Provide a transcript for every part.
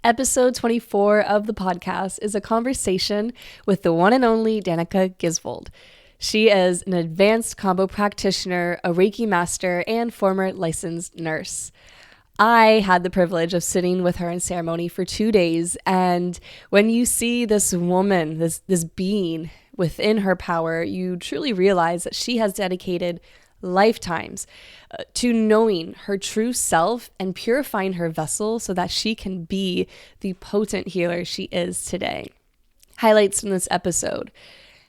Episode 24 of the podcast is a conversation with the one and only Danika Gisvold. She is an advanced combo practitioner, a Reiki master, and former licensed nurse. I had the privilege of sitting with her in ceremony for 2 days, and when you see this woman, this being within her power, you truly realize that she has dedicated lifetimes to knowing her true self and purifying her vessel so that she can be the potent healer she is today. Highlights from this episode: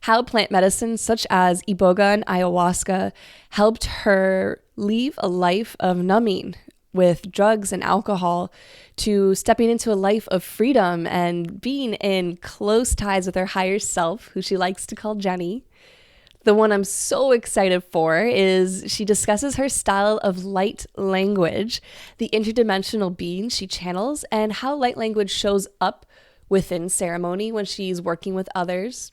how plant medicines such as Iboga and ayahuasca helped her leave a life of numbing with drugs and alcohol to stepping into a life of freedom and being in close ties with her higher self, who she likes to call Jenny. The one I'm so excited for is she discusses her style of light language, the interdimensional being she channels, and how light language shows up within ceremony when she's working with others.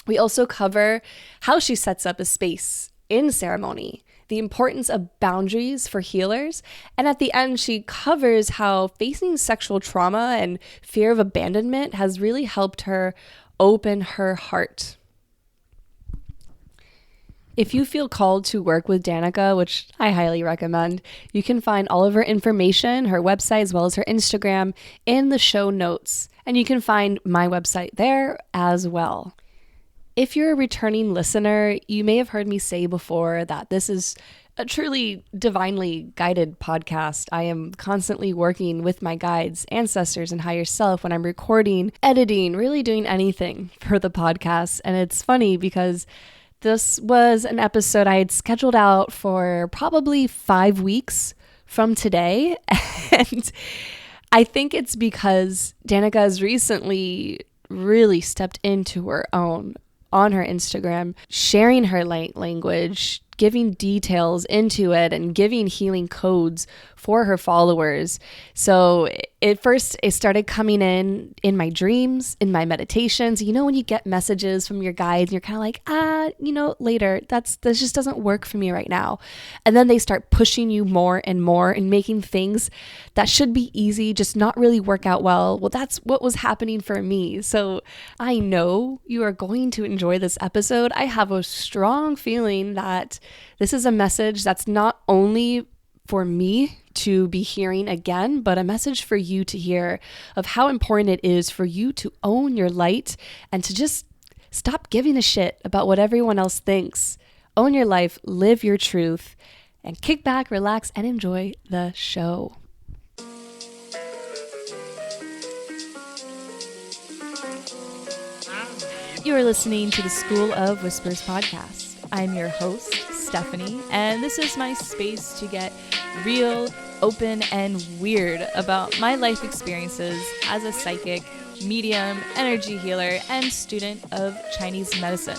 We also cover how she sets up a space in ceremony, the importance of boundaries for healers, and at the end, she covers how facing sexual trauma and fear of abandonment has really helped her open her heart. If you feel called to work with Danika, which I highly recommend, you can find all of her information, her website, as well as her Instagram, in the show notes. And you can find my website there as well. If you're a returning listener, you may have heard me say before that this is a truly divinely guided podcast. I am constantly working with my guides, ancestors, and higher self when I'm recording, editing, really doing anything for the podcast. And it's funny because this was an episode I had scheduled out for probably 5 weeks from today. And I think it's because Danika has recently really stepped into her own on her Instagram, sharing her light language, giving details into it, and giving healing codes for her followers. So at first it started coming in my dreams, in my meditations. You know, when you get messages from your guides and you're kind of like, later, that just doesn't work for me right now. And then they start pushing you more and more and making things that should be easy just not really work out well. Well, that's what was happening for me. So I know you are going to enjoy this episode. I have a strong feeling that this is a message that's not only for me to be hearing again, but a message for you to hear of how important it is for you to own your light and to just stop giving a shit about what everyone else thinks. Own your life, live your truth, and kick back, relax, and enjoy the show. You are listening to the School of Whispers podcast. I'm your host, Stephanie, and this is my space to get real, open, and weird about my life experiences as a psychic, medium, energy healer, and student of Chinese medicine.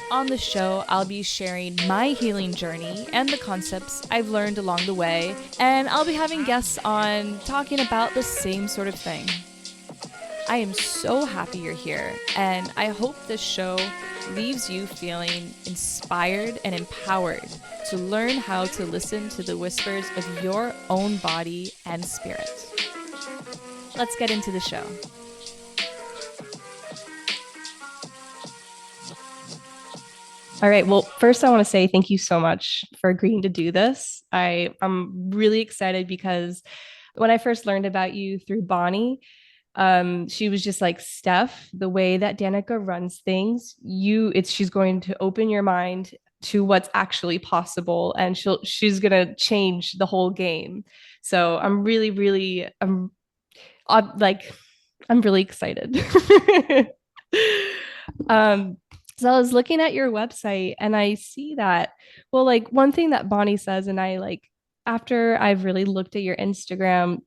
On the show, I'll be sharing my healing journey and the concepts I've learned along the way, and I'll be having guests on talking about the same sort of thing. I am so happy you're here, and I hope this show leaves you feeling inspired and empowered to learn how to listen to the whispers of your own body and spirit. Let's get into the show. All right. Well, first I want to say thank you so much for agreeing to do this. I'm really excited because when I first learned about you through Bonnie, she was just like, Steph, the way that Danika runs things, she's going to open your mind to what's actually possible, and she's going to change the whole game. So I'm really excited. So I was looking at your website and I see that, well, like one thing that Bonnie says, and after I've really looked at your Instagram,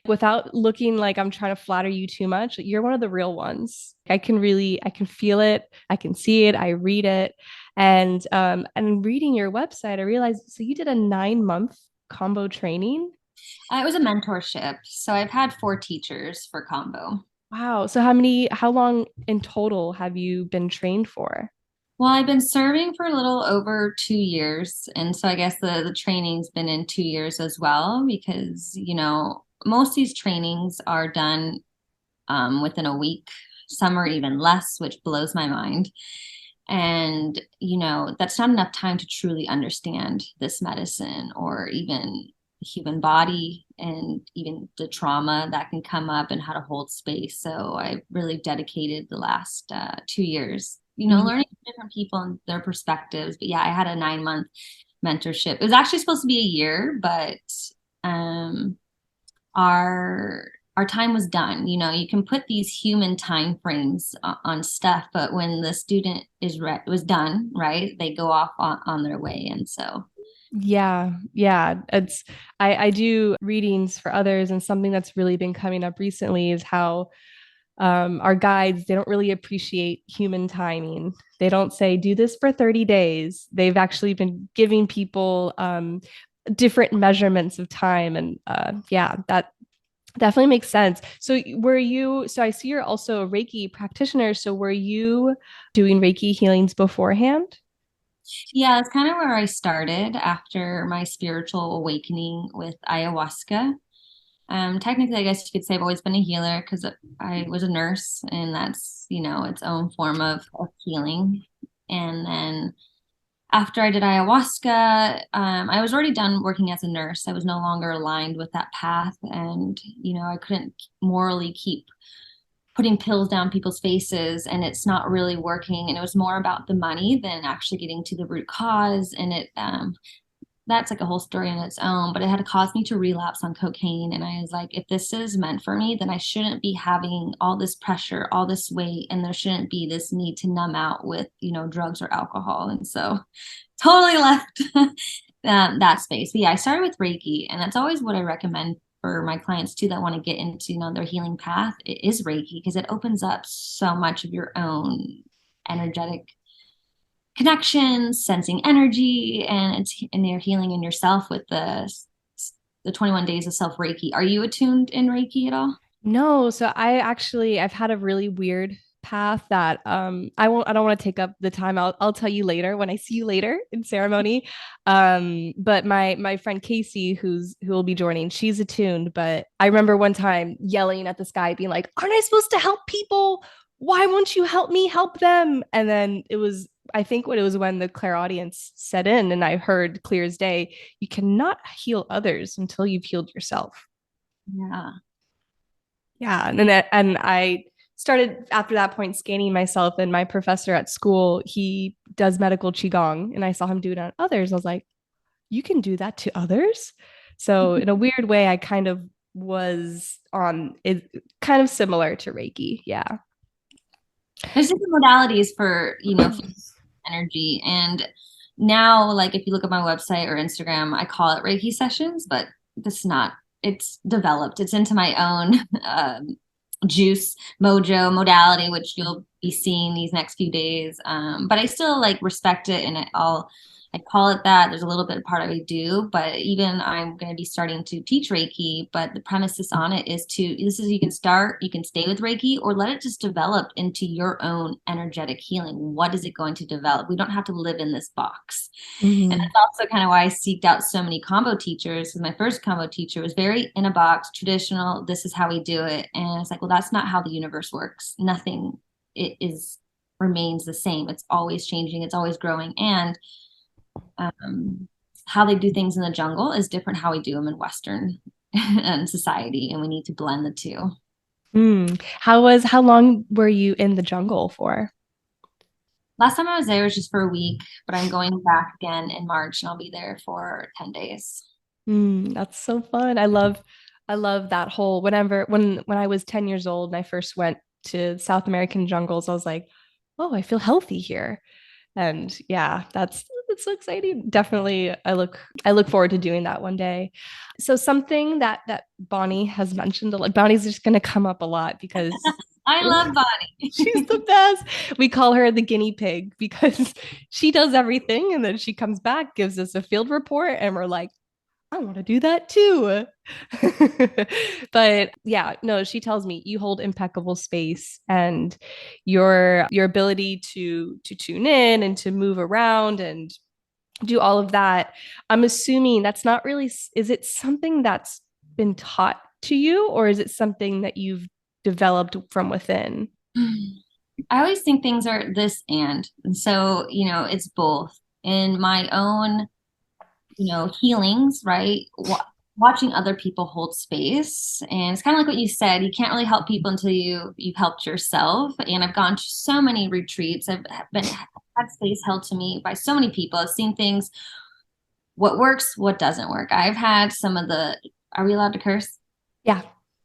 without looking like I'm trying to flatter you too much, you're one of the real ones. I can feel it. I can see it. I read it. And reading your website, I realized, so you did a 9-month combo training. It was a mentorship. So I've had 4 teachers for combo. Wow. So how long in total have you been trained for? Well, I've been serving for a little over 2 years. And so I guess the training's been in 2 years as well, because, most of these trainings are done within a week. Some are even less, which blows my mind. And, that's not enough time to truly understand this medicine or even the human body and even the trauma that can come up and how to hold space. So I really dedicated the last 2 years, Mhm. learning from different people and their perspectives. But yeah, I had a 9 month mentorship. It was actually supposed to be a year, but um, our our time was done. You can put these human time frames on stuff, but when the student was done, right, they go off on their way. And so Yeah, yeah. I do readings for others, and something that's really been coming up recently is how our guides, they don't really appreciate human timing. They don't say do this for 30 days. They've actually been giving people different measurements of time, and yeah, that definitely makes sense. So I see you're also a Reiki practitioner. So were you doing Reiki healings beforehand? yeah, it's kind of where I started after my spiritual awakening with ayahuasca. Technically, I guess you could say I've always been a healer because I was a nurse, and that's, its own form of healing. And then after I did ayahuasca, I was already done working as a nurse. I was no longer aligned with that path. And, I couldn't morally keep putting pills down people's faces, and it's not really working. And it was more about the money than actually getting to the root cause. And that's like a whole story in its own, but it had caused me to relapse on cocaine. And I was like, if this is meant for me, then I shouldn't be having all this pressure, all this weight, and there shouldn't be this need to numb out with, drugs or alcohol. And so totally left that space. But yeah, I started with Reiki, and that's always what I recommend for my clients too that want to get into, their healing path. It is Reiki because it opens up so much of your own energetic connections, sensing energy, and you're healing in yourself with the 21 days of self Reiki. Are you attuned in Reiki at all? No, so I've had a really weird path that I don't want to take up the time. I'll tell you later when I see you later in ceremony. But my friend Casey, who will be joining, she's attuned, but I remember one time yelling at the sky, being like, "Aren't I supposed to help people? Why won't you help me help them?" And then I think what it was when the clairaudience set in and I heard clear as day, you cannot heal others until you've healed yourself. Yeah. Yeah, and I started after that point scanning myself. And my professor at school, he does medical qigong, and I saw him do it on others. I was like, you can do that to others. So in a weird way, I kind of was on it, kind of similar to Reiki. Yeah. There's different modalities for, energy. And now, like if you look at my website or Instagram, I call it Reiki sessions, but this is not, it's developed. It's into my own juice mojo modality, which you'll be seeing these next few days. But I still like respect it, and I call it that. There's a little bit of part I do, but even I'm going to be starting to teach Reiki. But the premises on it is you can start, you can stay with Reiki, or let it just develop into your own energetic healing. What is it going to develop? We don't have to live in this box. And Mhm. that's also kind of why I seeked out so many combo teachers. Because my first combo teacher was very in a box, traditional. This is how we do it. And it's like, well, that's not how the universe works. Nothing it is remains the same. It's always changing. It's always growing. And how they do things in the jungle is different how we do them in Western society. And we need to blend the two. How long were you in the jungle for? Last time I was there was just for a week, but I'm going back again in March, and I'll be there for 10 days. That's so fun. I love that whole when I was 10 years old and I first went to South American jungles, I was like, oh, I feel healthy here. And yeah, that's so exciting. Definitely I look forward to doing that one day. So something that Bonnie has mentioned a lot, Bonnie's just gonna come up a lot because I love Bonnie. she's the best. We call her the guinea pig because she does everything and then she comes back, gives us a field report, and we're like, I want to do that too. But yeah, no, she tells me you hold impeccable space, and your ability to tune in and to move around and do all of that. I'm assuming that's not really, is it something that's been taught to you, or is it something that you've developed from within? I always think things are this and so, it's both. In my own, healings, right? Watching other people hold space. And it's kind of like what you said, you can't really help people until you've helped yourself. And I've gone to so many retreats. I've been had space held to me by so many people. I've seen things, what works, what doesn't work. I've had some of the, are we allowed to curse? Yeah.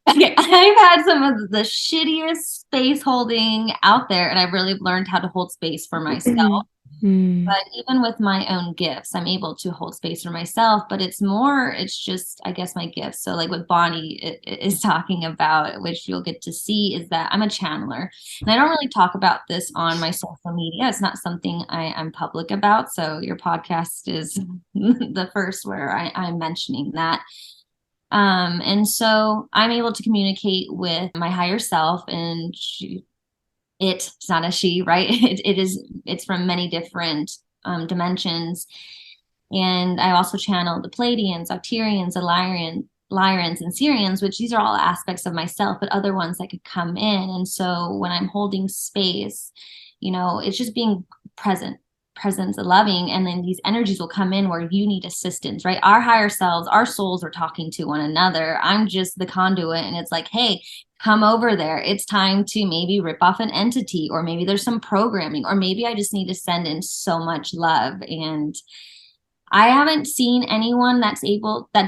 Okay, I've had some of the shittiest space holding out there, and I've really learned how to hold space for myself. Mm. But even with my own gifts, I'm able to hold space for myself. But it's just, I guess, my gifts. So, like what Bonnie is talking about, which you'll get to see, is that I'm a channeler. And I don't really talk about this on my social media. It's not something I'm public about. So, your podcast is the first where I'm mentioning that. And so I'm able to communicate with my higher self, and it's not a she, right? It's from many different dimensions. And I also channel the Pleiadians, Octarians, Lyrans, and Syrians, which these are all aspects of myself, but other ones that could come in. And so when I'm holding space, it's just being present, presence and loving. And then these energies will come in where you need assistance, right? Our higher selves, our souls are talking to one another. I'm just the conduit. And it's like, hey, come over there. It's time to maybe rip off an entity, or maybe there's some programming, or maybe I just need to send in so much love. And I haven't seen anyone that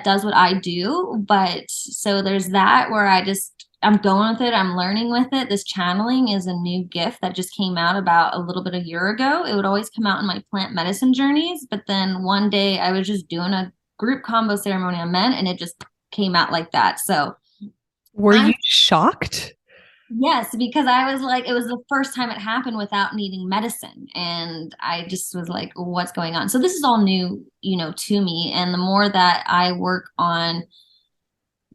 does what I do, but so there's that where I'm going with it. I'm learning with it. This channeling is a new gift that just came out about a little bit a year ago. It would always come out in my plant medicine journeys, but then one day I was just doing a group combo ceremony on men, and it just came out like that. So Were I'm you shocked? Yes, because I was like, it was the first time it happened without needing medicine. And I just was like, what's going on? So this is all new, to me. And the more that I work on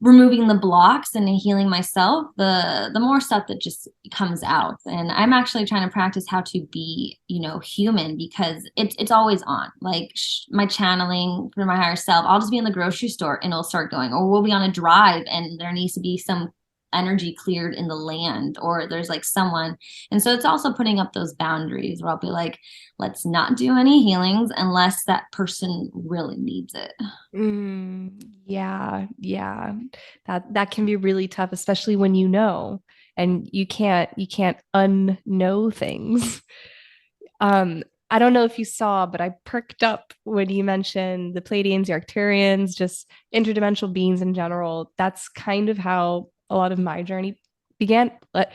removing the blocks and healing myself, the more stuff that just comes out. And I'm actually trying to practice how to be, human, because it's always on. Like my channeling for my higher self, I'll just be in the grocery store and it'll start going, or we'll be on a drive and there needs to be some energy cleared in the land, or there's like someone. And so it's also putting up those boundaries where I'll be like, let's not do any healings unless that person really needs it. Yeah, yeah. That can be really tough, especially when you know, and you can't unknow things. I don't know if you saw, but I perked up when you mentioned the Pleiadians, the Arcturians, just interdimensional beings in general. That's kind of how a lot of my journey began. But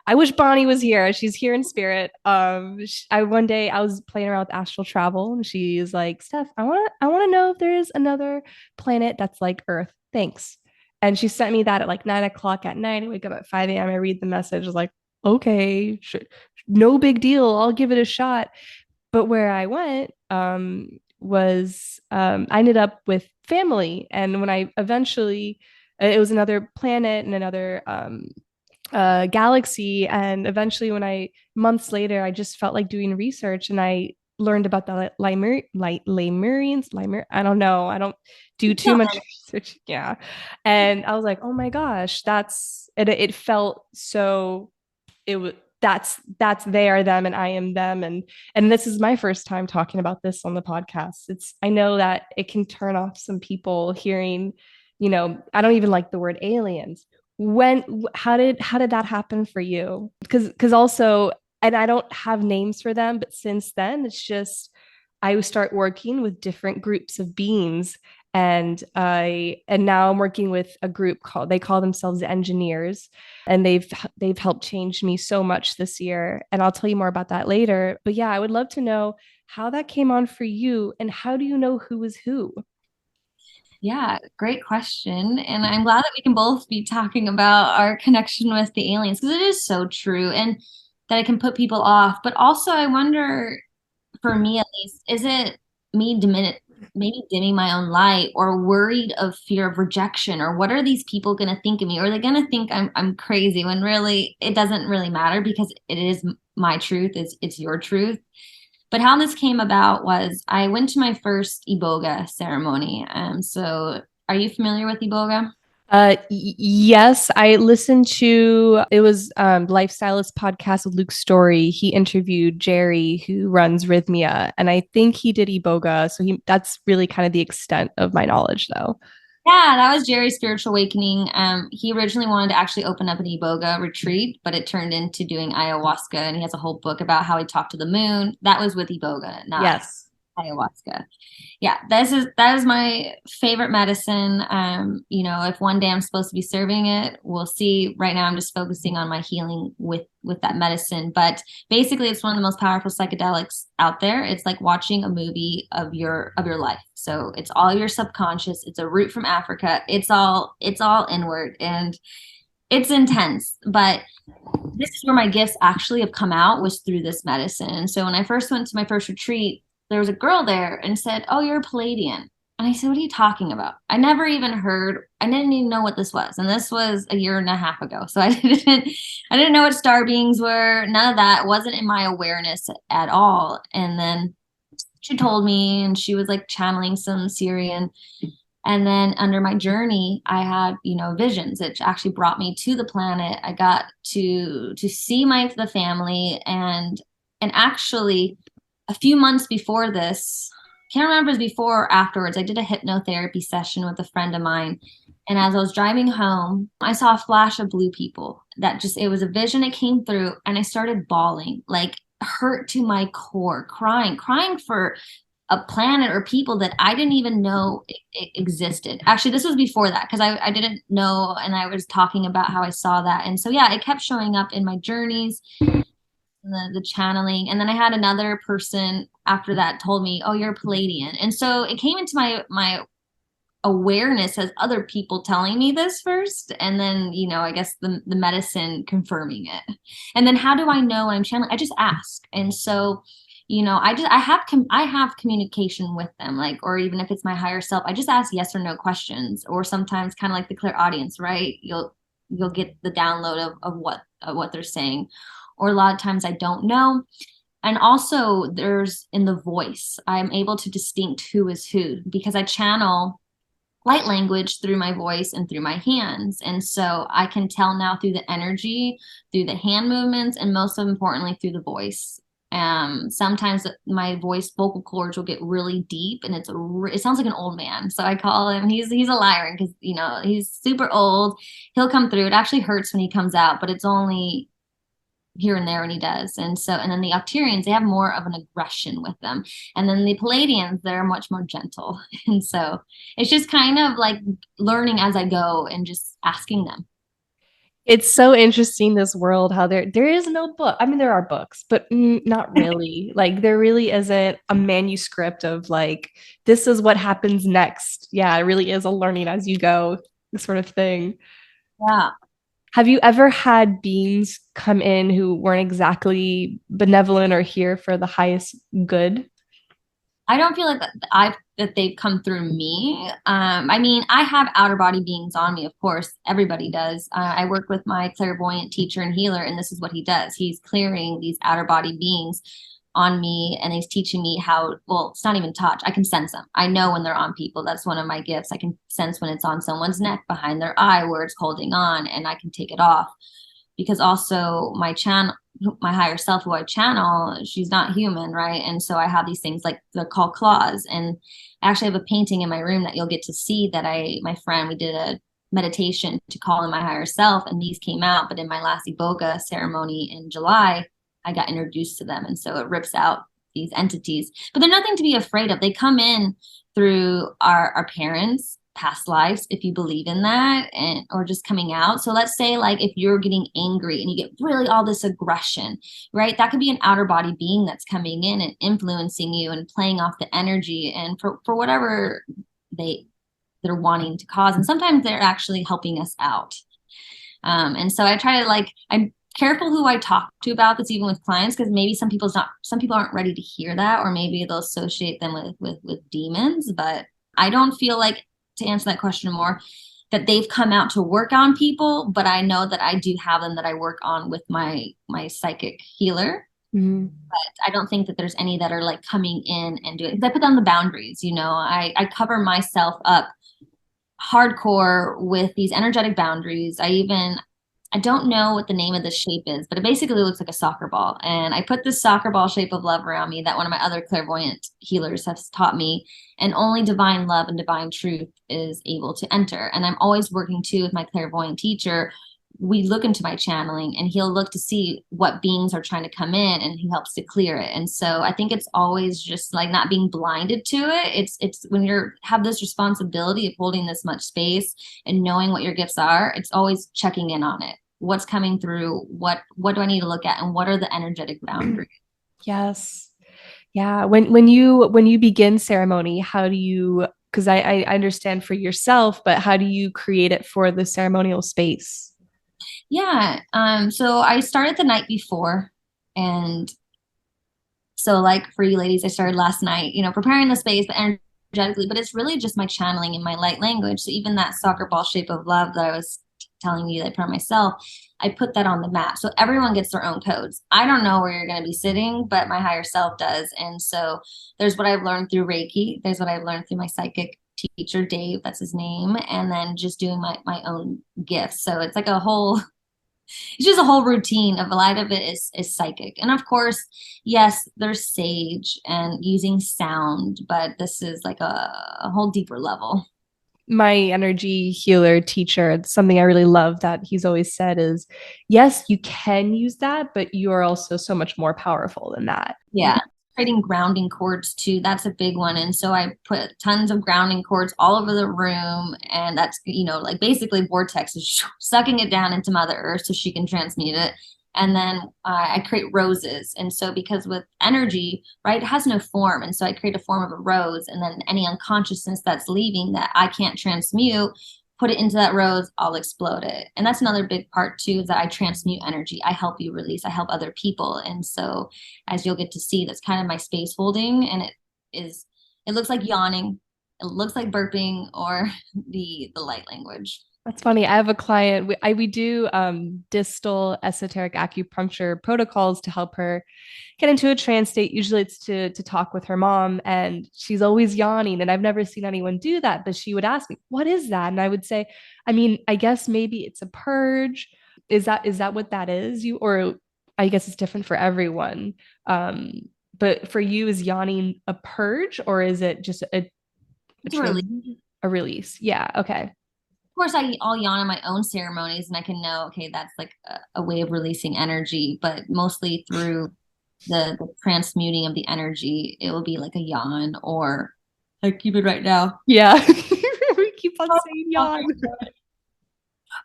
I wish Bonnie was here. She's here in spirit. I one day I was playing around with astral travel, and she's like, "Steph, I want to know if there is another planet that's like Earth. Thanks." And she sent me that at like 9 o'clock at night. I wake up at 5 a.m. I read the message. I was like, "Okay, no big deal. I'll give it a shot." But where I went was I ended up with family, and when I eventually, it was another planet and another galaxy. And eventually, when I months later, I just felt like doing research, and I learned about the Lemurians. I don't know. I don't do too much research. Yeah, and I was like, oh my gosh, that's it. It felt so. It was that's they are them and I am them, and this is my first time talking about this on the podcast. It's I know that it can turn off some people hearing, I don't even like the word aliens. When how did that happen for you? Because also, and I don't have names for them, but since then it's just I would start working with different groups of beings, and now I'm working with a group called, they call themselves engineers, and they've helped change me so much this year, and I'll tell you more about that later. But yeah, I would love to know how that came on for you, and how do you know who is who? Yeah, great question. And I'm glad that we can both be talking about our connection with the aliens, because it is so true, and that it can put people off. But also, I wonder, for me at least, is it me maybe dimming my own light, or worried of fear of rejection, or what are these people going to think of me? Or are they going to think I'm crazy, when really it doesn't really matter, because it is my truth, it's your truth. But how this came about was I went to my first Iboga ceremony. So are you familiar with Iboga? Yes, I listened to it was Lifestylist podcast with Luke Story. He interviewed Jerry, who runs Rhythmia, and I think he did Iboga. So he that's really kind of the extent of my knowledge, though. Yeah, that was Jerry's spiritual awakening. He originally wanted to actually open up an Iboga retreat, but it turned into doing ayahuasca, and he has a whole book about how he talked to the moon. That was with Iboga, not Yes. ayahuasca. Yeah, that is my favorite medicine. If one day I'm supposed to be serving it, we'll see. Right now I'm just focusing on my healing with that medicine. But basically it's one of the most powerful psychedelics out there. It's like watching a movie of your life. So it's all your subconscious. It's a root from Africa. It's all inward and it's intense. But this is where my gifts actually have come out was through this medicine. So when I first went to my first retreat, there was a girl there and said, "Oh, you're a Palladian." And I said, "What are you talking about?" I didn't even know what this was. And this was a year and a half ago. So I didn't know what star beings were. None of that wasn't in my awareness at all. And then she told me, and she was like channeling some Syrian. And then under my journey, I had, visions that actually brought me to the planet. I got to see the family and actually a few months before this, can't remember if it was before or afterwards, I did a hypnotherapy session with a friend of mine. And as I was driving home, I saw a flash of blue people that just, it was a vision that came through and I started bawling, like hurt to my core, crying for a planet or people that I didn't even know it existed. Actually, this was before that because I didn't know. And I was talking about how I saw that. And so, yeah, it kept showing up in my journeys, the channeling. And then I had another person after that told me, "Oh, you're a Palladian." And so it came into my awareness as other people telling me this first. And then, I guess the medicine confirming it. And then how do I know when I'm channeling? I just ask. And so I have communication with them, like, or even if it's my higher self, I just ask yes or no questions, or sometimes kind of like the clairaudience, right? You'll get the download of what they're saying, or a lot of times I don't know. And also there's in the voice, I'm able to distinct who is who because I channel light language through my voice and through my hands. And so I can tell now through the energy, through the hand movements, and most importantly, through the voice. Sometimes my vocal cords will get really deep and it sounds like an old man. So I call him, he's a liar because, he's super old. He'll come through. It actually hurts when he comes out, but it's only here and there when he does. And then the Octarians, they have more of an aggression with them. And then the Palladians, they're much more gentle. And so it's just kind of like learning as I go and just asking them. It's so interesting this world how there is no book. I mean, there are books, but not really. Like there really isn't a manuscript of like this is what happens next. Yeah, it really is a learning as you go sort of thing. Yeah. Have you ever had beings come in who weren't exactly benevolent or here for the highest good? I don't feel like that they've come through me. I mean, I have outer body beings on me, of course. Everybody does. I work with my clairvoyant teacher and healer, and this is what he does. He's clearing these outer body beings on me, and he's teaching me how. Well, it's not even touch. I can sense them. I know when they're on people. That's one of my gifts. I can sense when it's on someone's neck, behind their eye, where it's holding on, and I can take it off. Because also my higher self who I channel, she's not human, right? And so I have these things like they're called claws. And I actually have a painting in my room that you'll get to see that my friend, we did a meditation to call in my higher self, and these came out. But in my last Iboga ceremony in July, I got introduced to them. And so it rips out these entities. But they're nothing to be afraid of. They come in through our parents past lives, if you believe in that, and or just coming out. So let's say like if you're getting angry and you get really all this aggression, right? That could be an outer body being that's coming in and influencing you and playing off the energy and for whatever they're wanting to cause. And sometimes they're actually helping us out. And so I try to I'm careful who I talk to about this, even with clients, because maybe some people aren't ready to hear that, or maybe they'll associate them with demons. But I don't feel like, to answer that question more, that they've come out to work on people, but I know that I do have them that I work on with my psychic healer. Mm-hmm. But I don't think that there's any that are like coming in and doing it. I put down the boundaries, I cover myself up hardcore with these energetic boundaries. I don't know what the name of the shape is, but it basically looks like a soccer ball. And I put this soccer ball shape of love around me that one of my other clairvoyant healers has taught me. And only divine love and divine truth is able to enter. And I'm always working too with my clairvoyant teacher. We look into my channeling and he'll look to see what beings are trying to come in and he helps to clear it. And so I think it's always just like not being blinded to it. It's when you're have this responsibility of holding this much space and knowing what your gifts are, it's always checking in on it. What's coming through? What do I need to look at? And what are the energetic boundaries? Yes. Yeah. When you begin ceremony, how do you, because I understand for yourself, but how do you create it for the ceremonial space? Yeah. So I started the night before, and so like for you ladies, I started last night, preparing the space, but energetically, but it's really just my channeling and my light language. So even that soccer ball shape of love that I was telling you that I put on myself, I put that on the map. So everyone gets their own codes. I don't know where you're going to be sitting, but my higher self does. And so there's what I've learned through Reiki. There's what I've learned through my psychic teacher, Dave, that's his name. And then just doing my own gifts. So it's like it's just a whole routine. Of a lot of it is psychic. And of course, yes, there's sage and using sound, but this is like a whole deeper level. My energy healer teacher, it's something I really love that he's always said is, yes, you can use that, but you are also so much more powerful than that. Yeah. Creating grounding cords too. That's a big one. And so I put tons of grounding cords all over the room. And that's, like basically vortex is sucking it down into Mother Earth so she can transmute it. And then I create roses. And so because with energy, right, it has no form. And so I create a form of a rose. And then any unconsciousness that's leaving that I can't transmute, put it into that rose, I'll explode it. And that's another big part too, is that I transmute energy. I help you release, I help other people. And so as you'll get to see, that's kind of my space holding. And it looks like yawning, it looks like burping, or the light language. That's funny. I have a client. We do distal esoteric acupuncture protocols to help her get into a trance state. Usually it's to talk with her mom, and she's always yawning. And I've never seen anyone do that, but she would ask me, "What is that?" And I would say, "I mean, I guess maybe it's a purge. Is that what that is? You or I guess it's different for everyone. Um, but for you, is yawning a purge or is it just a It's a relief. trans a release? Yeah. Okay. Of course, I'll yawn in my own ceremonies and I can know, okay, that's like a way of releasing energy, but mostly through the transmuting of the energy, it will be like a yawn or like keep it right now. Yeah. We keep on saying yawn.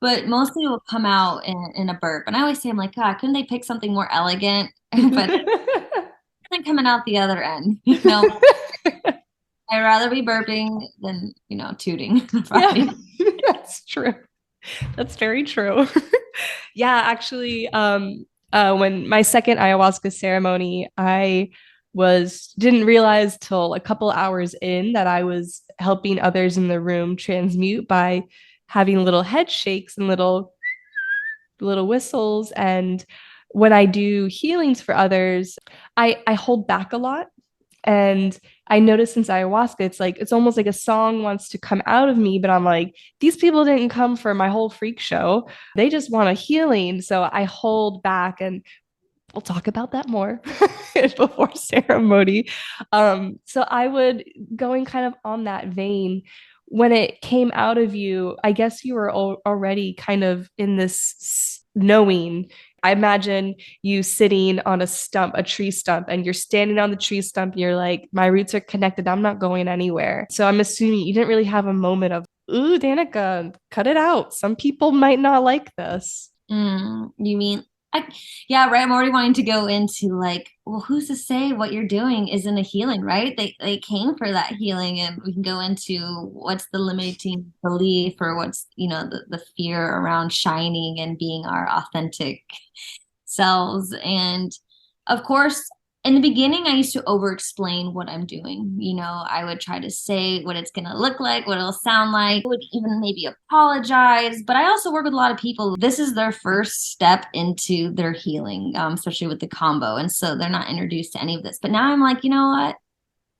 But mostly it will come out in a burp. And I always say, I'm like, God, couldn't they pick something more elegant? But then coming out the other end, I'd rather be burping than, tooting. Yeah, that's true. That's very true. Yeah, actually, when my second ayahuasca ceremony, I was didn't realize till a couple hours in that I was helping others in the room transmute by having little head shakes and little whistles. And when I do healings for others, I hold back a lot. And I noticed since ayahuasca, it's almost like a song wants to come out of me, but I'm like, these people didn't come for my whole freak show. They just want a healing. So I hold back, and we'll talk about that more before ceremony. So I would going kind of on that vein. When it came out of you, I guess you were already kind of in this knowing. I imagine you sitting on a tree stump, and you're standing on the tree stump. You're like, my roots are connected. I'm not going anywhere. So I'm assuming you didn't really have a moment of, ooh, Danika, cut it out. Some people might not like this. You mean, I, yeah, right. I'm already wanting to go into like, well, who's to say what you're doing isn't a healing, right? They came for that healing, and we can go into what's the limiting belief or what's, the fear around shining and being our authentic selves. And of course, in the beginning, I used to over explain what I'm doing. I would try to say what it's going to look like, what it'll sound like, I would even maybe apologize. But I also work with a lot of people. This is their first step into their healing, especially with the combo. And so they're not introduced to any of this. But now I'm like, you know what?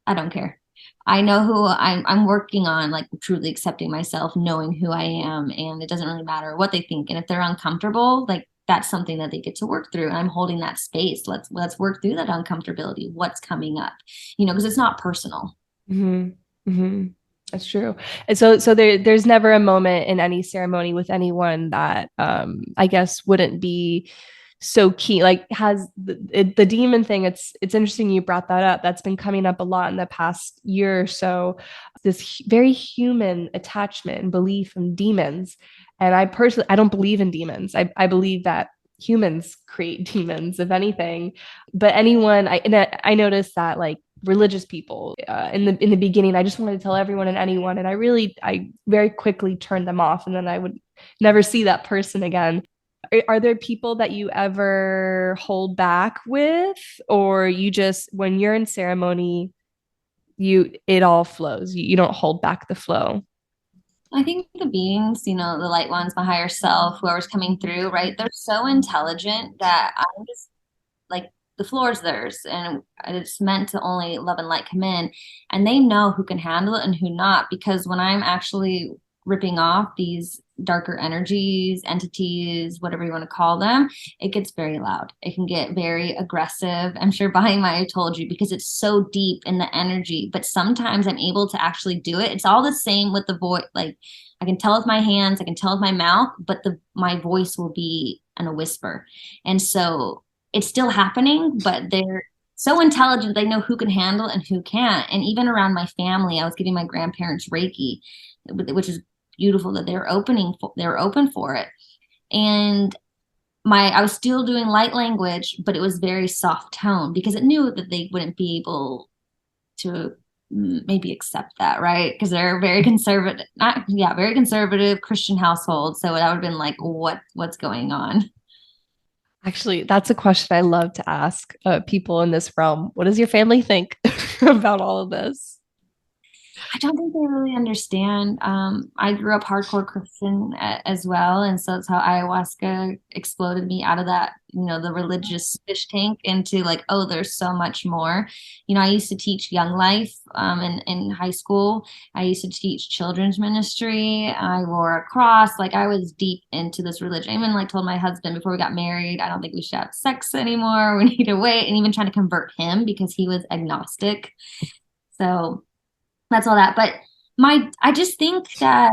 I don't care. I know who I'm working on, like truly accepting myself, knowing who I am, and it doesn't really matter what they think. And if they're uncomfortable, like that's something that they get to work through. And I'm holding that space. Let's work through that uncomfortability. What's coming up, because it's not personal. Hmm. Hmm. That's true. And so there's never a moment in any ceremony with anyone that I guess wouldn't be so key. Like has the demon thing. It's interesting you brought that up. That's been coming up a lot in the past year or so. This very human attachment and belief in demons. And I personally I don't believe in demons. I believe that humans create demons, if anything. But anyone I noticed that like religious people in the beginning, I just wanted to tell everyone and anyone, and I very quickly turned them off, and then I would never see that person again. Are there people that you ever hold back with, or you just when you're in ceremony, it all flows, you don't hold back the flow? I think the beings, the light ones, my higher self, whoever's coming through, right? They're so intelligent that I'm just like the floor is theirs, and it's meant to only love and light come in, and they know who can handle it and who not, because when I'm actually ripping off these darker energies, entities, whatever you want to call them, it gets very loud. It can get very aggressive. I'm sure behind my I told you, because it's so deep in the energy, but sometimes I'm able to actually do it. It's all the same with the voice. Like I can tell with my hands, I can tell with my mouth, but the my voice will be in a whisper. And so it's still happening, but they're so intelligent. They know who can handle and who can't. And even around my family, I was giving my grandparents Reiki, which is beautiful that they're open for it. And I was still doing light language, but it was very soft tone because it knew that they wouldn't be able to maybe accept that, right? Because they're very conservative, not yeah, very conservative Christian household. So that would have been like, what's going on? Actually, that's a question I love to ask people in this realm. What does your family think about all of this? I don't think they really understand. I grew up hardcore Christian as well, and so it's how ayahuasca exploded me out of that, the religious fish tank into like, oh, there's so much more. I used to teach young life in high school. I used to teach children's ministry. I wore a cross. Like I was deep into this religion. I even like told my husband before we got married, I don't think we should have sex anymore. We need to wait, and even trying to convert him because he was agnostic. So that's all that. But I just think that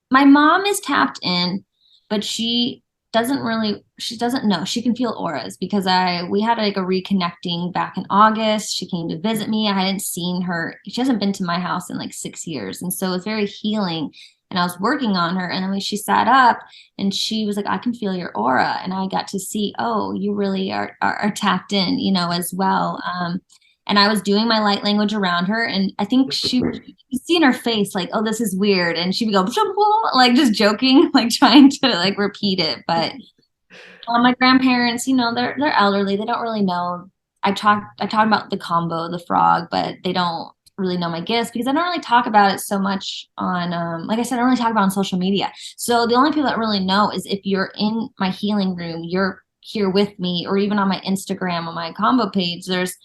my mom is tapped in, but she doesn't know. She can feel auras because we had like a reconnecting back in August. She came to visit me. I hadn't seen her. She hasn't been to my house in like 6 years. And so it was very healing. And I was working on her. And then when she sat up and she was like, I can feel your aura. And I got to see, oh, you really are tapped in, as well. And I was doing my light language around her, and I think you see in her face like, oh, this is weird, and she would go like just joking, like trying to like repeat it. But my grandparents, they're elderly, they don't really know. I talked about the combo, the frog, but they don't really know my gifts because I don't really talk about it so much on like I said, I don't really talk about it on social media. So the only people that really know is if you're in my healing room, you're here with me, or even on my Instagram on my combo page, there's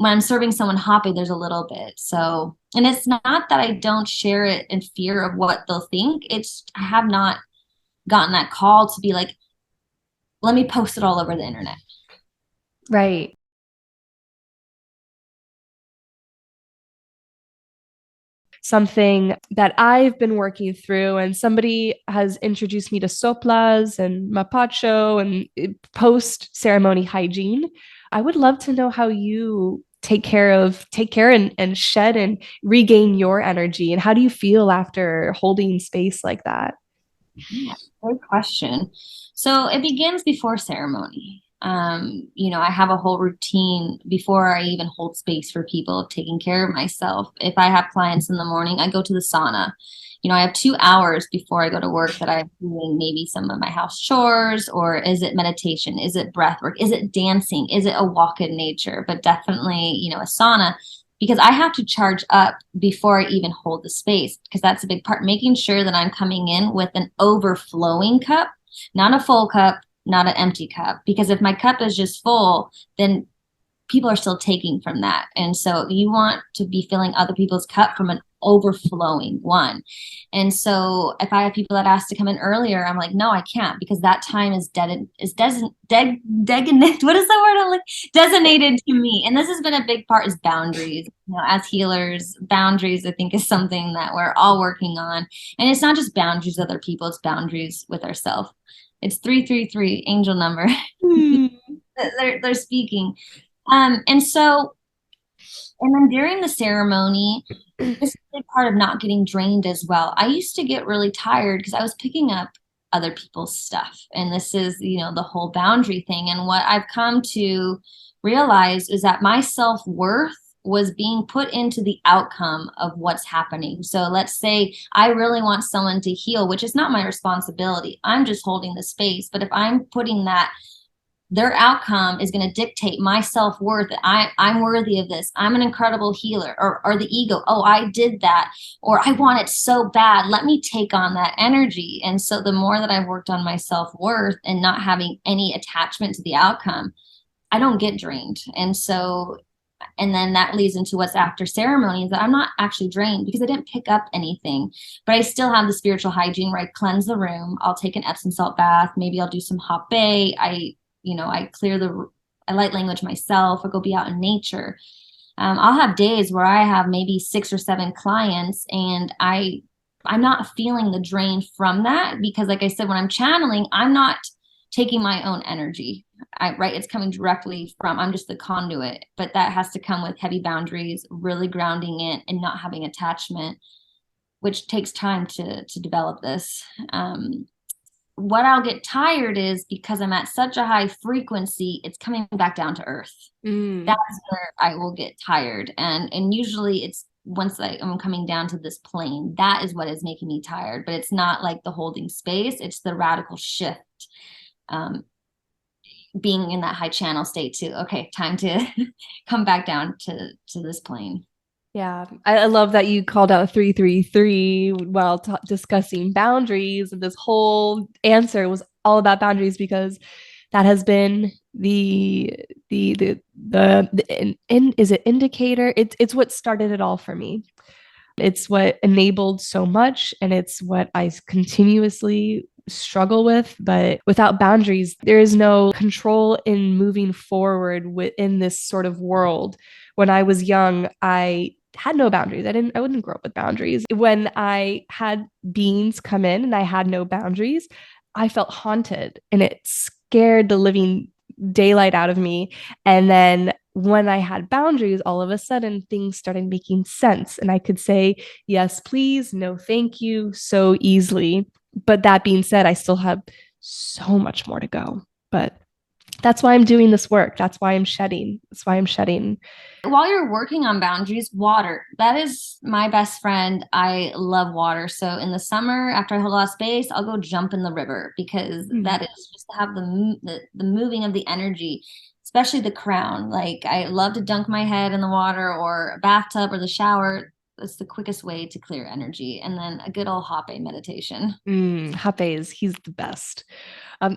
when I'm serving someone happy, there's a little bit. So, and it's not that I don't share it in fear of what they'll think. It's I have not gotten that call to be like, let me post it all over the internet. Right. Something that I've been working through, and somebody has introduced me to soplas and mapacho and post ceremony hygiene. I would love to know how you take care and shed and regain your energy. And how do you feel after holding space like that? Yeah, good question. So it begins before ceremony. I have a whole routine before I even hold space for people of taking care of myself. If I have clients in the morning, I go to the sauna. I have 2 hours before I go to work that I'm doing maybe some of my house chores, or is it meditation? Is it breath work? Is it dancing? Is it a walk in nature? But definitely, a sauna because I have to charge up before I even hold the space because that's a big part, making sure that I'm coming in with an overflowing cup, not a full cup, not an empty cup. Because if my cup is just full, then people are still taking from that. And so you want to be filling other people's cup from an overflowing one. And so if I have people that ask to come in earlier, I'm like, no, I can't, because that time is what is the word? I'm like, designated to me. And this has been a big part, is boundaries. You know, as healers, boundaries, I think, is something that we're all working on. And it's not just boundaries with other people, it's boundaries with ourselves. It's 333, angel number. Hmm. They're speaking. And so, and then during the ceremony, this is a big part of not getting drained as well. I used to get really tired because I was picking up other people's stuff. And this is, you know, the whole boundary thing. And what I've come to realize is that my self-worth was being put into the outcome of what's happening. So let's say I really want someone to heal, which is not my responsibility. I'm just holding the space. But if I'm putting that, their outcome is going to dictate my self-worth. I'm worthy of this. I'm an incredible healer. Or the ego, oh, I did that, or I want it so bad, let me take on that energy. And so the more that I've worked on my self-worth and not having any attachment to the outcome, I don't get drained. And so, and then that leads into what's after ceremony, is that I'm not actually drained because I didn't pick up anything, but I still have the spiritual hygiene where I cleanse the room. I'll take an Epsom salt bath. Maybe I'll do some hot bay. I light language myself, or go be out in nature. I'll have days where I have maybe 6 or 7 clients, and I'm not feeling the drain from that, because like I said, when I'm channeling, I'm not taking my own energy. Right? It's coming directly from, I'm just the conduit, but that has to come with heavy boundaries, really grounding it and not having attachment, which takes time to develop this. What I'll get tired is because I'm at such a high frequency, it's coming back down to earth. Mm. That's where I will get tired. And usually it's once I'm coming down to this plane, that is what is making me tired. But it's not like the holding space, it's the radical shift. Being in that high channel state too. Okay, time to come back down to this plane. Yeah, I love that you called out 333 while discussing boundaries, and this whole answer was all about boundaries, because that has been is it indicator? It's what started it all for me. It's what enabled so much, and it's what I continuously struggle with. But without boundaries, there is no control in moving forward within this sort of world. When I was young, I had no boundaries. I wouldn't grow up with boundaries. When I had beings come in and I had no boundaries, I felt haunted, and it scared the living daylight out of me. And then when I had boundaries, all of a sudden things started making sense. And I could say, yes, please, no, thank you, so easily. But that being said, I still have so much more to go. But that's why I'm doing this work. That's why I'm shedding. That's why I'm shedding. While you're working on boundaries, water. That is my best friend. I love water. So in the summer, after I hold a lot of space, I'll go jump in the river, because that is just to have the moving of the energy, especially the crown. Like, I love to dunk my head in the water or a bathtub or the shower. That's the quickest way to clear energy. And then a good old Hape meditation. Hape he's the best.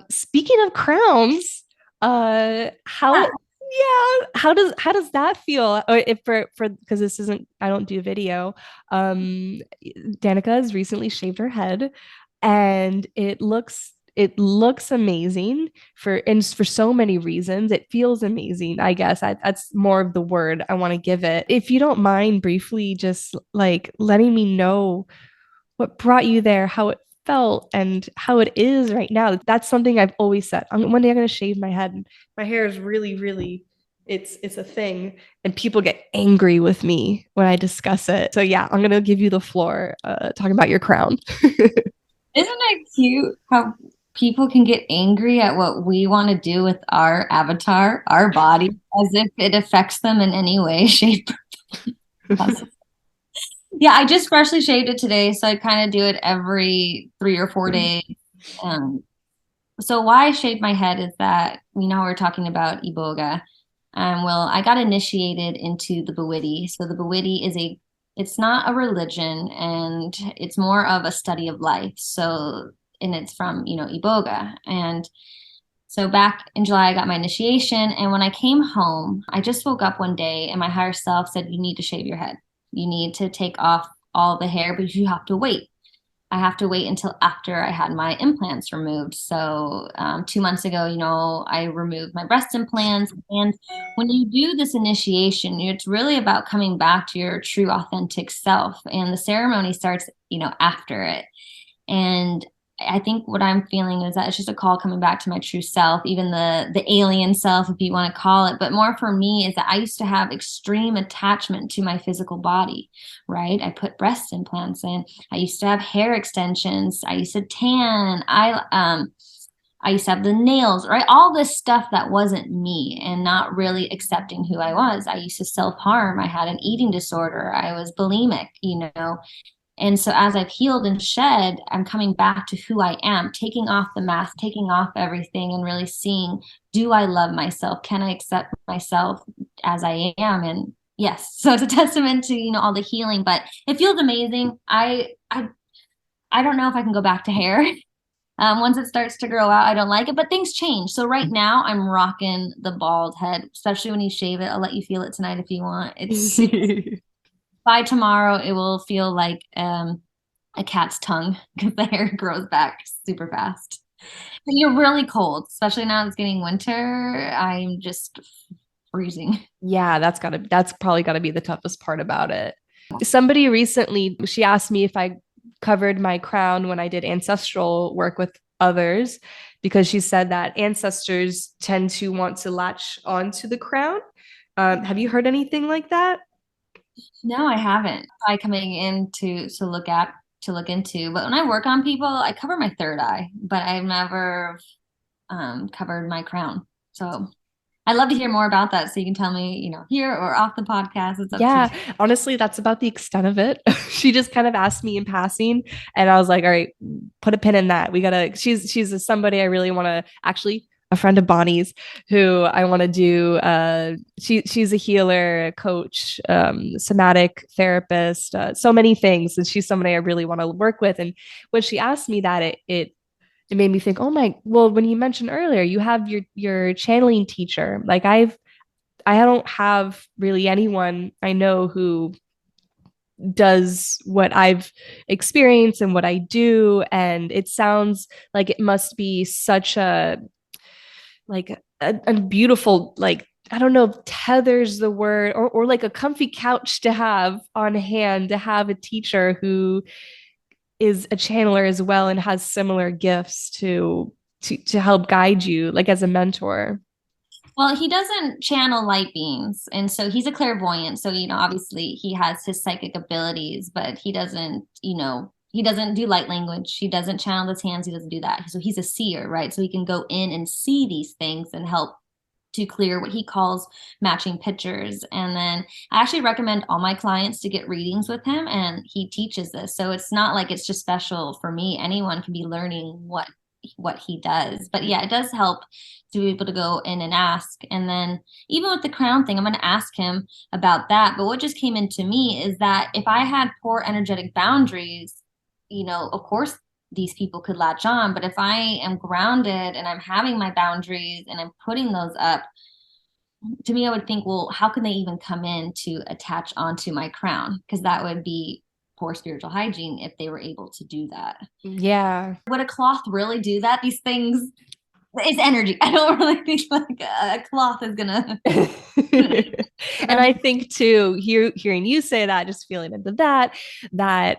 Speaking of crowns, how yeah, how does that feel? Or if for because this isn't, I don't do video. Danica has recently shaved her head, and it looks amazing for so many reasons. It feels amazing, I guess. That's more of the word I want to give it. If you don't mind briefly just like letting me know what brought you there, how it felt, and how it is right now. That's something I've always said. One day I'm going to shave my head. My hair is really, really, it's a thing, and people get angry with me when I discuss it. So yeah, I'm going to give you the floor, talking about your crown. Isn't it cute how people can get angry at what we want to do with our avatar, our body, as if it affects them in any way, shape, or possible? Yeah, I just freshly shaved it today, so I kind of do it every 3 or 4 days. Um, so why I shaved my head is that, we're talking about Iboga. Well, I got initiated into the Bawiti. So the Bawiti it's not a religion, and it's more of a study of life. So, and it's from, Iboga. And So back in July, I got my initiation. And when I came home, I just woke up one day and my higher self said, you need to shave your head. You need to take off all the hair, but you have to wait. I have to wait until after I had my implants removed. So 2 months ago, I removed my breast implants. And when you do this initiation, it's really about coming back to your true authentic self. And the ceremony starts, after it. And I think what I'm feeling is that it's just a call coming back to my true self, even the alien self, if you want to call it. But more for me is that I used to have extreme attachment to my physical body, right? I put breast implants in. I used to have hair extensions. I used to tan. I used to have the nails, right? All this stuff that wasn't me and not really accepting who I was. I used to self-harm. I had an eating disorder. I was bulimic, and so as I've healed and shed, I'm coming back to who I am, taking off the mask, taking off everything, and really seeing, do I love myself? Can I accept myself as I am? And yes, so it's a testament to, all the healing, but it feels amazing. I don't know if I can go back to hair. Once it starts to grow out, I don't like it, but things change. So right now I'm rocking the bald head, especially when you shave it. I'll let you feel it tonight if you want. It's by tomorrow, it will feel like a cat's tongue because the hair grows back super fast. But you're really cold, especially now it's getting winter. I'm just freezing. Yeah, that's probably gotta be the toughest part about it. Somebody recently, she asked me if I covered my crown when I did ancestral work with others, because she said that ancestors tend to want to latch onto the crown. Have you heard anything like that? No, I haven't. I coming in to look into, but when I work on people, I cover my third eye, but I've never covered my crown. So I'd love to hear more about that. So you can tell me, here or off the podcast. It's up to Yeah, you. honestly, that's about the extent of it. She just kind of asked me in passing, and I was like, "All right, put a pin in that. We gotta." She's somebody I really want to actually. A friend of Bonnie's who I want to do. She's a healer, a coach, somatic therapist, so many things, and she's somebody I really want to work with. And when she asked me that, it made me think, oh my, well, when you mentioned earlier, you have your channeling teacher. Like I don't have really anyone I know who does what I've experienced and what I do. And it sounds like it must be such a beautiful, like, I don't know if tether's the word, or like a comfy couch to have on hand, to have a teacher who is a channeler as well and has similar gifts to help guide you, like as a mentor. Well, he doesn't channel light beings, and so he's a clairvoyant. So, obviously he has his psychic abilities, but he doesn't do light language. He doesn't channel his hands. He doesn't do that. So he's a seer, right? So he can go in and see these things and help to clear what he calls matching pictures. And then I actually recommend all my clients to get readings with him, and he teaches this. So it's not like it's just special for me. Anyone can be learning what he does. But yeah, it does help to be able to go in and ask. And then even with the crown thing, I'm going to ask him about that. But what just came into me is that if I had poor energetic boundaries, of course these people could latch on. But if I am grounded and I'm having my boundaries and I'm putting those up, to me, I would think, well, how can they even come in to attach onto my crown? Because that would be poor spiritual hygiene if they were able to do that. Yeah. Would a cloth really do that? These things, it's energy. I don't really think like a cloth is gonna. And I think too, hearing you say that, just feeling into that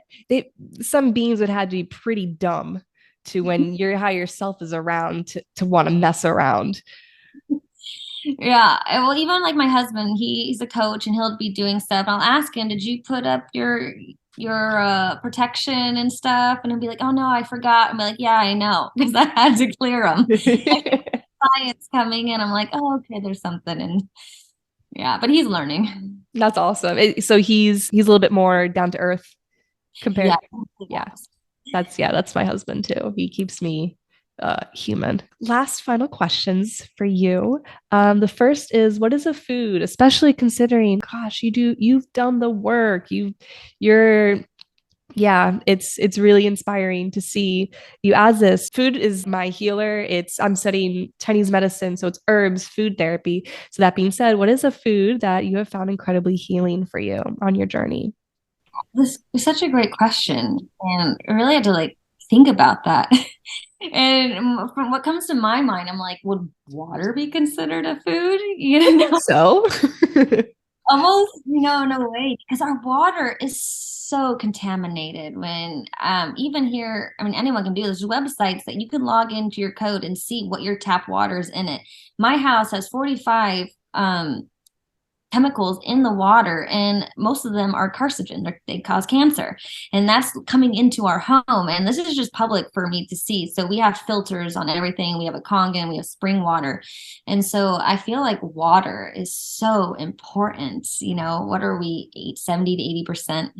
some beings would have to be pretty dumb to, when your higher self is around, to want to mess around. Yeah. Well, even like my husband, he's a coach and he'll be doing stuff. I'll ask him, did you put up your protection and stuff? And he'll be like, oh no, I forgot. I'm like, yeah, I know, because I had to clear them. Clients coming in, I'm like, oh, okay, there's something. And yeah, but he's learning. That's awesome. So he's a little bit more down to earth Yeah. compared. Yeah. That's my husband too. He keeps me human. Last final questions for you. The first is, what is a food, especially considering, gosh, you've done the work. You're Yeah, it's really inspiring to see you as this. Food is my healer. I'm studying Chinese medicine, so it's herbs, food therapy. So that being said, what is a food that you have found incredibly healing for you on your journey? This is such a great question, and I really had to like think about that. And from what comes to my mind, I'm like, would water be considered a food? I You think know, so. almost, no way, because our water is so contaminated. When even here, I mean, anyone can do this. There's websites that you can log into your code and see what your tap water is in it. My house has 45 chemicals in the water, and most of them are carcinogen. They cause cancer, and that's coming into our home. And this is just public for me to see. So we have filters on everything. We have a Kangen, we have spring water, and so I feel like water is so important. What are we, 70 to 80%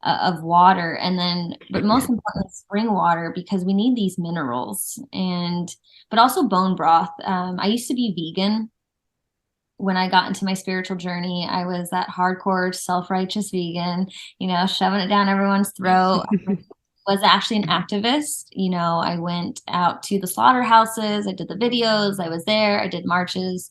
of water, and then but most importantly spring water, because we need these minerals. And but also bone broth. I used to be vegan. When I got into my spiritual journey, I was that hardcore self-righteous vegan, shoving it down everyone's throat. Was actually an activist. I went out to the slaughterhouses, I did the videos, I was there, I did marches.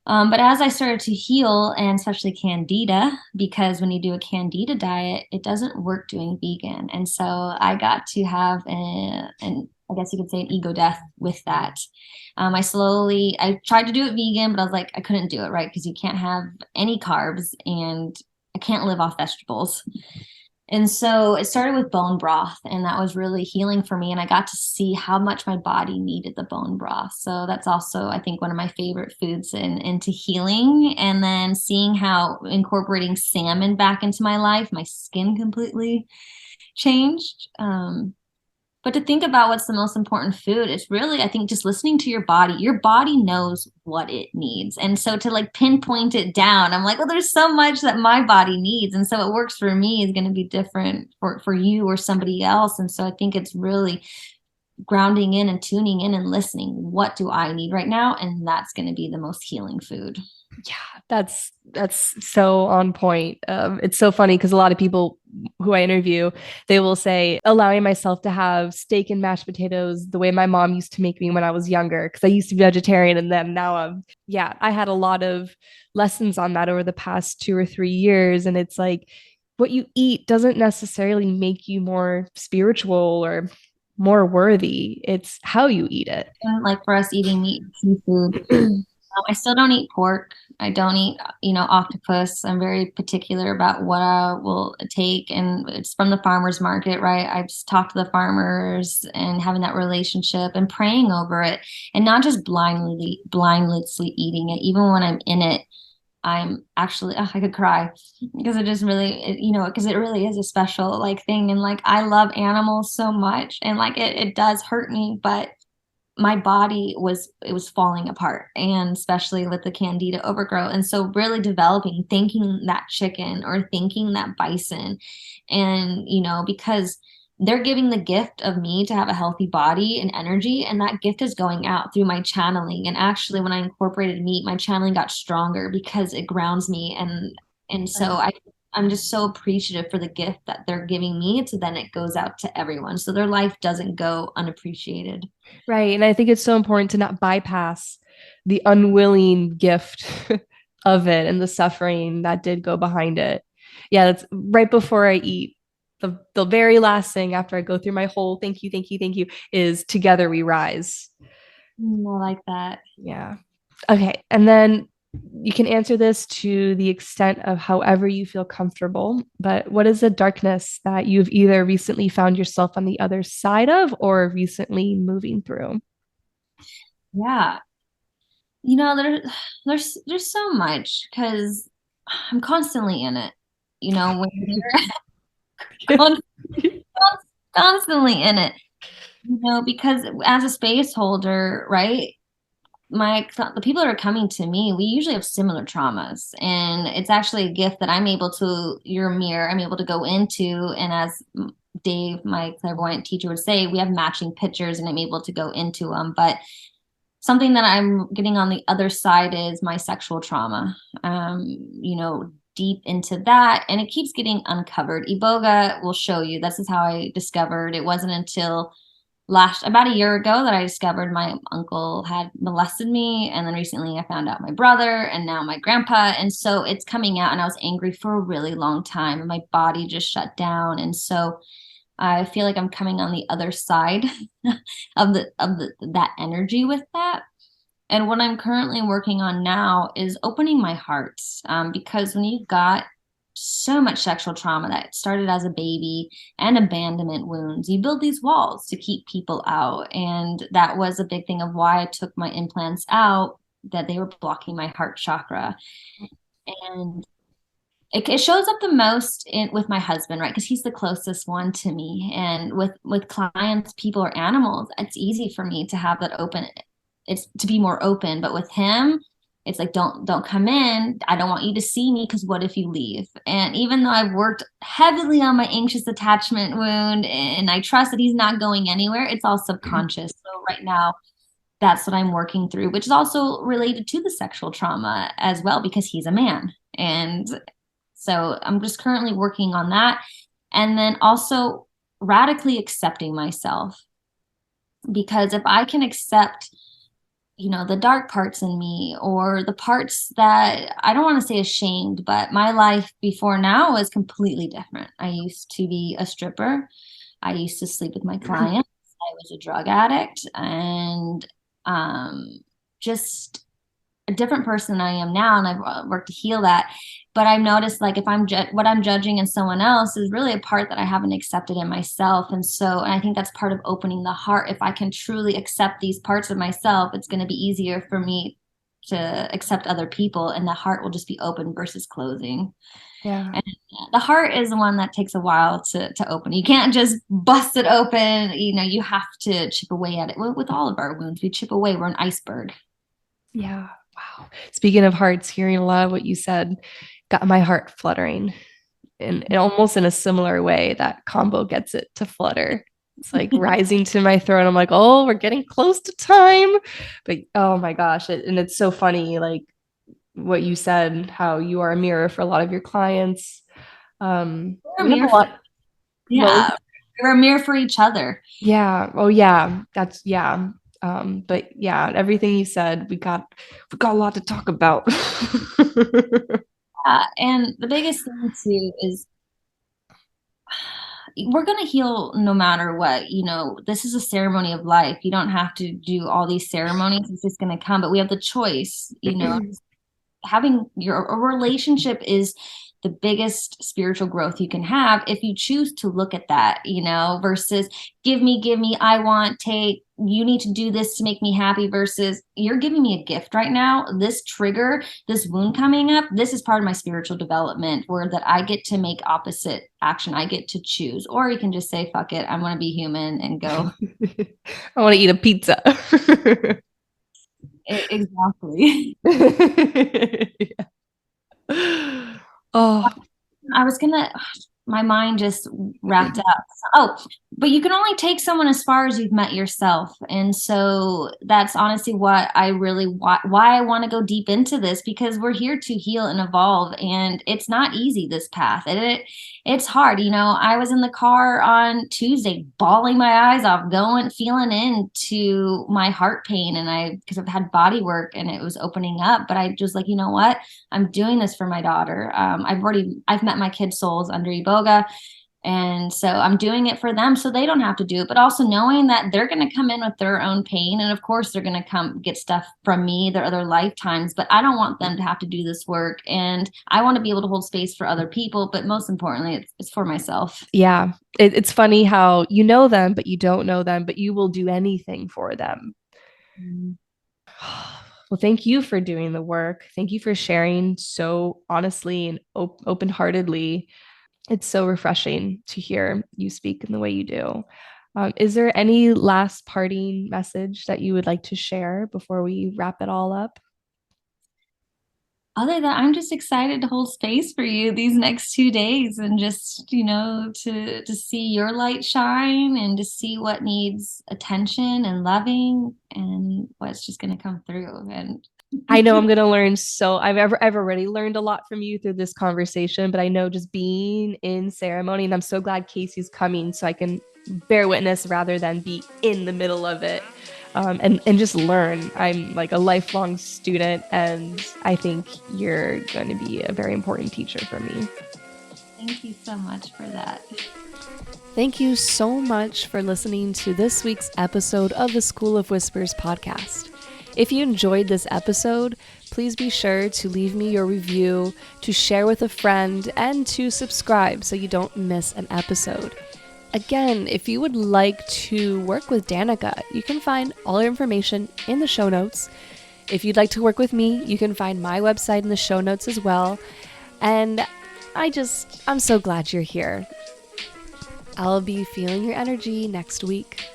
But as I started to heal, and especially candida, because when you do a candida diet, it doesn't work doing vegan. And so I got to have an I guess you could say an ego death with that. I tried to do it vegan, but I was like, I couldn't do it, right? Because you can't have any carbs, and I can't live off vegetables. And so it started with bone broth, and that was really healing for me. And I got to see how much my body needed the bone broth. So that's also, I think, one of my favorite foods into healing. And then seeing how incorporating salmon back into my life, my skin completely changed. But to think about what's the most important food, it's really, I think, just listening to your body knows what it needs. And so to like pinpoint it down, I'm like, well, there's so much that my body needs. And so what works for me is going to be different for you or somebody else. And so I think it's really grounding in and tuning in and listening. What do I need right now? And that's going to be the most healing food. Yeah, that's so on point. It's so funny because a lot of people who I interview, they will say allowing myself to have steak and mashed potatoes the way my mom used to make me when I was younger, because I used to be vegetarian, and then now yeah, I had a lot of lessons on that over the past 2 or 3 years, and it's like what you eat doesn't necessarily make you more spiritual or more worthy. It's how you eat it. And like for us eating meat and seafood, I still don't eat pork. I don't eat, octopus. I'm very particular about what I will take, and it's from the farmers market, right? I just talk to the farmers and having that relationship and praying over it, and not just blindlessly eating it. Even when I'm in it, I'm actually, I could cry because it just really, because it really is a special like thing. And like, I love animals so much, and like, it does hurt me, but my body was falling apart, and especially with the candida overgrowth. And so really developing, thanking that chicken or thanking that bison. And because they're giving the gift of me to have a healthy body and energy, and that gift is going out through my channeling. And actually when I incorporated meat, my channeling got stronger because it grounds me. And so I'm just so appreciative for the gift that they're giving me. So then it goes out to everyone. So their life doesn't go unappreciated. Right. And I think it's so important to not bypass the unwilling gift of it and the suffering that did go behind it. Yeah, that's right before I eat. The very last thing after I go through my whole thank you, thank you, thank you is together we rise. I like that. Yeah. Okay. And then you can answer this to the extent of however you feel comfortable. But what is a darkness that you've either recently found yourself on the other side of or recently moving through? Yeah. There's so much because I'm constantly in it. When you're con- constantly in it, because as a space holder, right? The people that are coming to me, we usually have similar traumas, and it's actually a gift that I'm able to, your mirror, I'm able to go into. And as Dave, my clairvoyant teacher, would say, we have matching pictures, and I'm able to go into them. But something that I'm getting on the other side is my sexual trauma. deep into that, and it keeps getting uncovered. Iboga will show you. This is how I discovered. It wasn't until about a year ago that I discovered my uncle had molested me. And then recently I found out my brother and now my grandpa. And so it's coming out, and I was angry for a really long time and my body just shut down. And so I feel like I'm coming on the other side of that energy with that. And what I'm currently working on now is opening my heart, because when you've got so much sexual trauma that started as a baby and abandonment wounds, you build these walls to keep people out. And that was a big thing of why I took my implants out, that they were blocking my heart chakra. And it shows up the most with my husband, right? Because he's the closest one to me. And with clients, people, or animals, it's easy for me to have that open. It's to be more open. But with him, it's like, don't come in. I don't want you to see me, because what if you leave? And even though I've worked heavily on my anxious attachment wound and I trust that he's not going anywhere, it's all subconscious. So right now, that's what I'm working through, which is also related to the sexual trauma as well, because he's a man. And so I'm just currently working on that. And then also radically accepting myself. Because if I can accept, the dark parts in me, or the parts that I don't want to say ashamed, but my life before now was completely different. I used to be a stripper. I used to sleep with my clients. I was a drug addict, and just a different person than I am now. And I've worked to heal that. But I've noticed, like, if what I'm judging in someone else is really a part that I haven't accepted in myself. And I think that's part of opening the heart. If I can truly accept these parts of myself, it's going to be easier for me to accept other people, and the heart will just be open versus closing. Yeah. And the heart is the one that takes a while to open. You can't just bust it open. You have to chip away at it. With all of our wounds, we chip away. We're an iceberg. Yeah. Wow. Speaking of hearts, hearing a lot of what you said got my heart fluttering, and almost in a similar way that combo gets it to flutter. It's like rising to my throat. I'm like, oh, we're getting close to time. But oh my gosh. And it's so funny, like what you said, how you are a mirror for a lot of your clients. We're a We have a mirror for, lot. Well, yeah, we're a mirror for each other. yeah. Oh, yeah. That's yeah. But yeah, everything you said, we got a lot to talk about. And the biggest thing too is we're going to heal no matter what. This is a ceremony of life. You don't have to do all these ceremonies. It's just going to come, but we have the choice. Having a relationship is the biggest spiritual growth you can have if you choose to look at that, versus give me, I want, take, you need to do this to make me happy, versus you're giving me a gift right now. This trigger, this wound coming up, this is part of my spiritual development, where that I get to make opposite action. I get to choose, or you can just say, fuck it, I'm going to be human and go. I want to eat a pizza. Exactly. Yeah. Oh, I was gonna, my mind just wrapped up. Oh, but you can only take someone as far as you've met yourself. And so that's honestly what I really why I want to go deep into this, because we're here to heal and evolve. And it's not easy, this path. It's hard. I was in the car on Tuesday, bawling my eyes off, feeling into my heart pain. And because I've had body work and it was opening up, but I just like, you know what? I'm doing this for my daughter. I've met my kids' souls under Iboga. And so I'm doing it for them so they don't have to do it, but also knowing that they're going to come in with their own pain. And of course, they're going to come get stuff from me, their other lifetimes, but I don't want them to have to do this work. And I want to be able to hold space for other people. But most importantly, it's for myself. yeah. It's funny how you know them, but you don't know them, but you will do anything for them. Mm. Well, thank you for doing the work. Thank you for sharing so honestly and open-heartedly. It's so refreshing to hear you speak in the way you do. Is there any last parting message that you would like to share before we wrap it all up? Other than that, I'm just excited to hold space for you these next 2 days, and just, to see your light shine, and to see what needs attention and loving, and what's just going to come through. And I know I'm gonna learn so I've already learned a lot from you through this conversation, but I know just being in ceremony, and I'm so glad Casey's coming so I can bear witness rather than be in the middle of it. And just learn. I'm like a lifelong student, and I think you're going to be a very important teacher for me. Thank you so much for that. Thank you so much for listening to this week's episode of the School of Whispers podcast. If you enjoyed this episode, please be sure to leave me your review, to share with a friend, and to subscribe so you don't miss an episode. Again, if you would like to work with Danika, you can find all your information in the show notes. If you'd like to work with me, you can find my website in the show notes as well. And I'm so glad you're here. I'll be feeling your energy next week.